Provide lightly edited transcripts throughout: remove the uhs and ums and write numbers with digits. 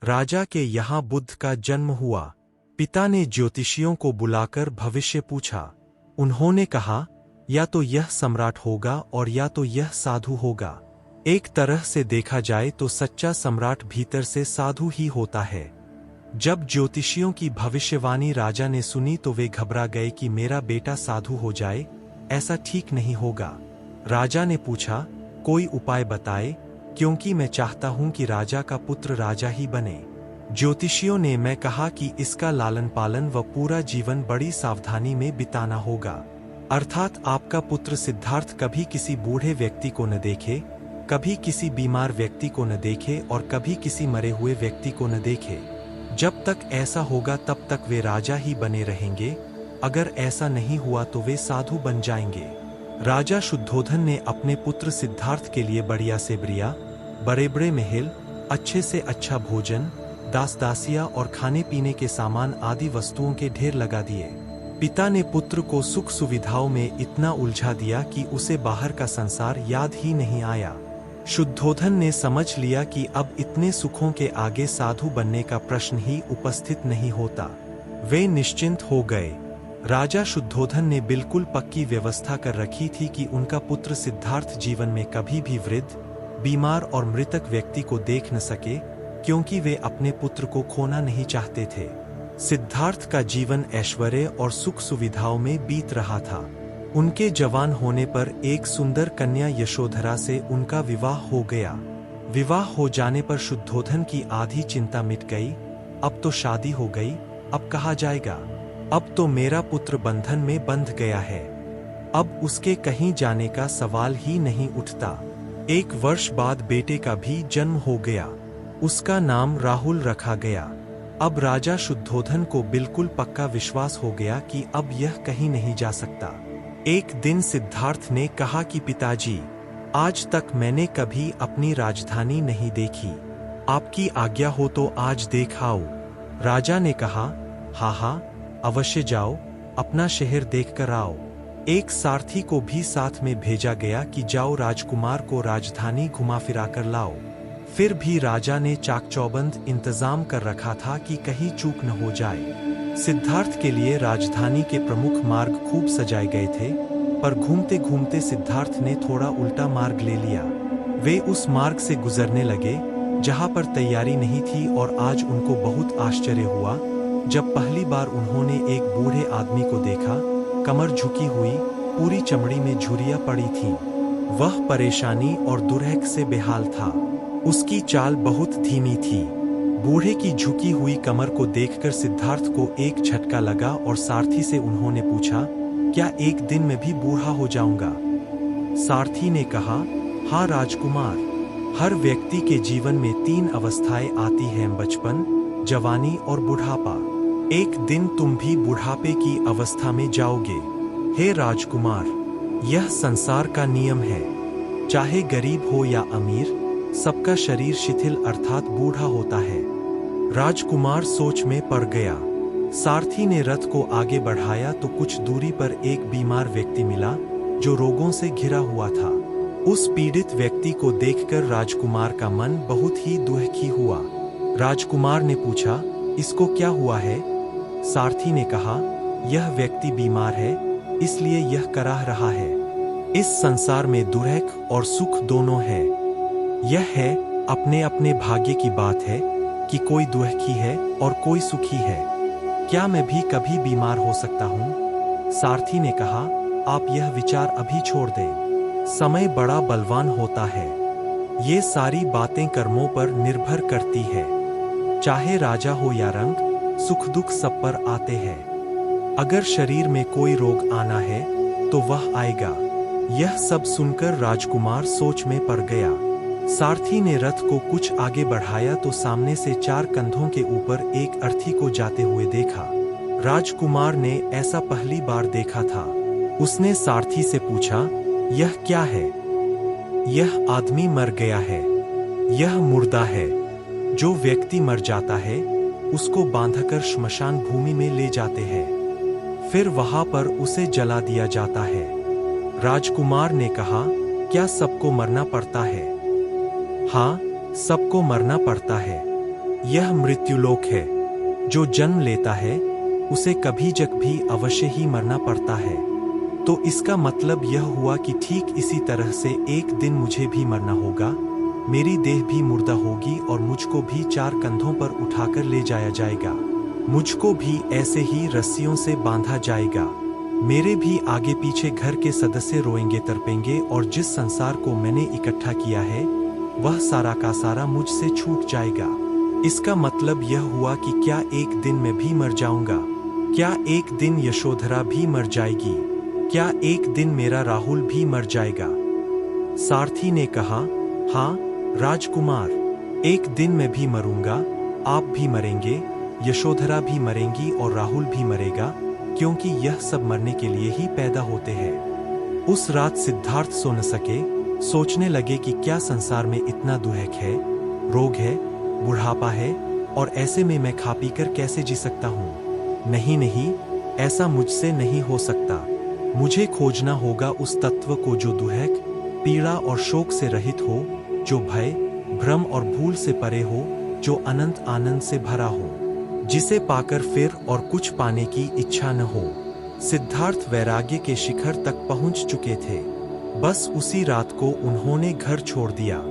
राजा के यहाँ बुद्ध का जन्म हुआ। पिता ने ज्योतिषियों को बुलाकर भविष्य पूछा। उन्होंने कहा, या तो यह सम्राट होगा और या तो यह साधु होगा। एक तरह से देखा जाए तो सच्चा सम्राट भीतर से साधु ही होता है। जब ज्योतिषियों की भविष्यवाणी राजा ने सुनी तो वे घबरा गए कि मेरा बेटा साधु हो जाए, ऐसा ठीक नहीं होगा। राजा ने पूछा, कोई उपाय बताए, क्योंकि मैं चाहता हूं कि राजा का पुत्र राजा ही बने। ज्योतिषियों ने मैं कहा कि इसका लालन पालन व पूरा जीवन बड़ी सावधानी में बिताना होगा। अर्थात आपका पुत्र सिद्धार्थ कभी किसी बूढ़े व्यक्ति को न देखे, कभी किसी बीमार व्यक्ति को न देखे और कभी किसी मरे हुए व्यक्ति को न देखे। जब तक ऐसा होगा तब तक वे राजा ही बने रहेंगे। अगर ऐसा नहीं हुआ तो वे साधु बन जाएंगे। राजा शुद्धोधन ने अपने पुत्र सिद्धार्थ के लिए बढ़िया से बढ़िया, बड़े बड़े महल, अच्छे से अच्छा भोजन, दास दासिया और खाने पीने के सामान आदि वस्तुओं के ढेर लगा दिए। पिता ने पुत्र को सुख सुविधाओं में इतना उलझा दिया कि उसे बाहर का संसार याद ही नहीं आया। शुद्धोधन ने समझ लिया कि अब इतने सुखों के आगे साधु बनने का प्रश्न ही उपस्थित नहीं होता। वे निश्चिंत हो गए। राजा शुद्धोधन ने बिल्कुल पक्की व्यवस्था कर रखी थी कि उनका पुत्र सिद्धार्थ जीवन में कभी भी वृद्ध, बीमार और मृतक व्यक्ति को देख न सके, क्योंकि वे अपने पुत्र को खोना नहीं चाहते थे। सिद्धार्थ का जीवन ऐश्वर्य और सुख सुविधाओं में बीत रहा था। उनके जवान होने पर एक सुंदर कन्या यशोधरा से उनका विवाह हो गया। विवाह हो जाने पर शुद्धोधन की आधी चिंता मिट गई। अब तो शादी हो गई, अब कहा जाएगा, अब तो मेरा पुत्र बंधन में बंध गया है, अब उसके कहीं जाने का सवाल ही नहीं उठता। 1 वर्ष बाद बेटे का भी जन्म हो गया। उसका नाम राहुल रखा गया। अब राजा शुद्धोधन को बिल्कुल पक्का विश्वास हो गया कि अब यह कहीं नहीं जा सकता। एक दिन सिद्धार्थ ने कहा कि पिताजी, आज तक मैंने कभी अपनी राजधानी नहीं देखी, आपकी आज्ञा हो तो आज देख आओ। राजा ने कहा, हाँ हाँ, अवश्य जाओ, अपना शहर देख कर आओ। एक सारथी को भी साथ में भेजा गया कि जाओ राजकुमार को राजधानी घुमा फिरा कर लाओ। फिर भी राजा ने चाकचौबंद इंतजाम कर रखा था कि कहीं चूक न हो जाए। सिद्धार्थ के लिए राजधानी के प्रमुख मार्ग खूब सजाए गए थे, पर घूमते घूमते सिद्धार्थ ने थोड़ा उल्टा मार्ग ले लिया। वे उस मार्ग से गुजरने लगे जहां पर तैयारी नहीं थी और आज उनको बहुत आश्चर्य हुआ जब पहली बार उन्होंने एक बूढ़े आदमी को देखा। कमर झुकी हुई, पूरी चमड़ी में झुर्रियां पड़ी थीं। वह परेशानी और दुर्हक से बेहाल था। उसकी चाल बहुत धीमी थी। बूढ़े की झुकी हुई कमर को देखकर सिद्धार्थ को एक झटका लगा और सारथी से उन्होंने पूछा, क्या एक दिन में भी बूढ़ा हो जाऊंगा? सारथी ने कहा, हाँ राजकुमार, हर व्यक्ति के जीवन में 3 अवस्थाएं आती हैं, बचपन, जवानी और बुढ़ापा। एक दिन तुम भी बुढ़ापे की अवस्था में जाओगे। हे राजकुमार, यह संसार का नियम है। चाहे गरीब हो या अमीर, सबका शरीर शिथिल अर्थात बूढ़ा होता है। राजकुमार सोच में पड़ गया। सारथी ने रथ को आगे बढ़ाया तो कुछ दूरी पर एक बीमार व्यक्ति मिला जो रोगों से घिरा हुआ था। उस पीड़ित व्यक्ति को देखकर राजकुमार का मन बहुत ही दुखी हुआ। राजकुमार ने पूछा, इसको क्या हुआ है? सारथी ने कहा, यह व्यक्ति बीमार है, इसलिए यह कराह रहा है। इस संसार में दुर्हक और सुख दोनों है। यह है अपने अपने भाग्य की बात है कि कोई दुखी है और कोई सुखी है। क्या मैं भी कभी बीमार हो सकता हूँ? सारथी ने कहा, आप यह विचार अभी छोड़ दें। समय बड़ा बलवान होता है। ये सारी बातें कर्मों पर निर्भर करती है। चाहे राजा हो या रंग, सुख दुख सब पर आते हैं। अगर शरीर में कोई रोग आना है तो वह आएगा। यह सब सुनकर राजकुमार सोच में पड़ गया। सारथी ने रथ को कुछ आगे बढ़ाया तो सामने से 4 कंधों के ऊपर एक अर्थी को जाते हुए देखा। राजकुमार ने ऐसा पहली बार देखा था। उसने सारथी से पूछा, यह क्या है? यह आदमी मर गया है। यह मुर्दा है। जो व्यक्ति मर जाता है उसको बांधकर श्मशान भूमि में ले जाते हैं, फिर वहां पर उसे जला दिया जाता है। राजकुमार ने कहा, क्या सबको मरना पड़ता है? हाँ, सबको मरना पड़ता है। यह मृत्युलोक है। जो जन्म लेता है उसे कभी जग भी अवश्य ही मरना पड़ता है। तो इसका मतलब यह हुआ कि ठीक इसी तरह से एक दिन मुझे भी मरना होगा। मेरी देह भी मुर्दा होगी और मुझको भी 4 कंधों पर उठाकर ले जाया जाएगा। मुझको भी ऐसे ही रस्सियों से बांधा जाएगा। मेरे भी आगे पीछे घर के सदस्य रोएंगे तड़पेंगे और जिस संसार को मैंने इकट्ठा किया है वह सारा का सारा मुझसे छूट जाएगा। इसका मतलब यह हुआ कि क्या एक दिन मैं भी मर जाऊंगा? क्या एक दिन यशोधरा भी मर जाएगी? क्या एक दिन मेरा राहुल भी मर जाएगा? सारथी ने कहा, हाँ राजकुमार, एक दिन मैं भी मरूंगा, आप भी मरेंगे, यशोधरा भी मरेंगी और राहुल भी मरेगा, क्योंकि यह सब मरने के लिए ही पैदा होते हैं। उस रात सिद्धार्थ सो न सके। सोचने लगे कि क्या संसार में इतना दुहक है, रोग है, बुढ़ापा है और ऐसे में मैं खा पी कर कैसे जी सकता हूँ? नहीं नहीं, ऐसा मुझसे नहीं हो सकता। मुझे खोजना होगा उस तत्व को जो दुहक, पीड़ा और शोक से रहित हो, जो भय, भ्रम और भूल से परे हो, जो अनंत आनंद से भरा हो, जिसे पाकर फिर और कुछ पाने की इच्छा न हो। सिद्धार्थ वैराग्य के शिखर तक पहुंच चुके थे। बस उसी रात को उन्होंने घर छोड़ दिया।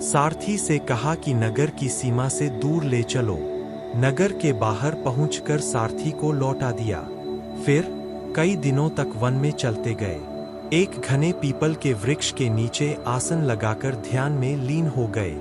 सारथी से कहा कि नगर की सीमा से दूर ले चलो। नगर के बाहर पहुंचकर सारथी को लौटा दिया। फिर कई दिनों तक वन में चलते गए। एक घने पीपल के वृक्ष के नीचे आसन लगाकर ध्यान में लीन हो गए।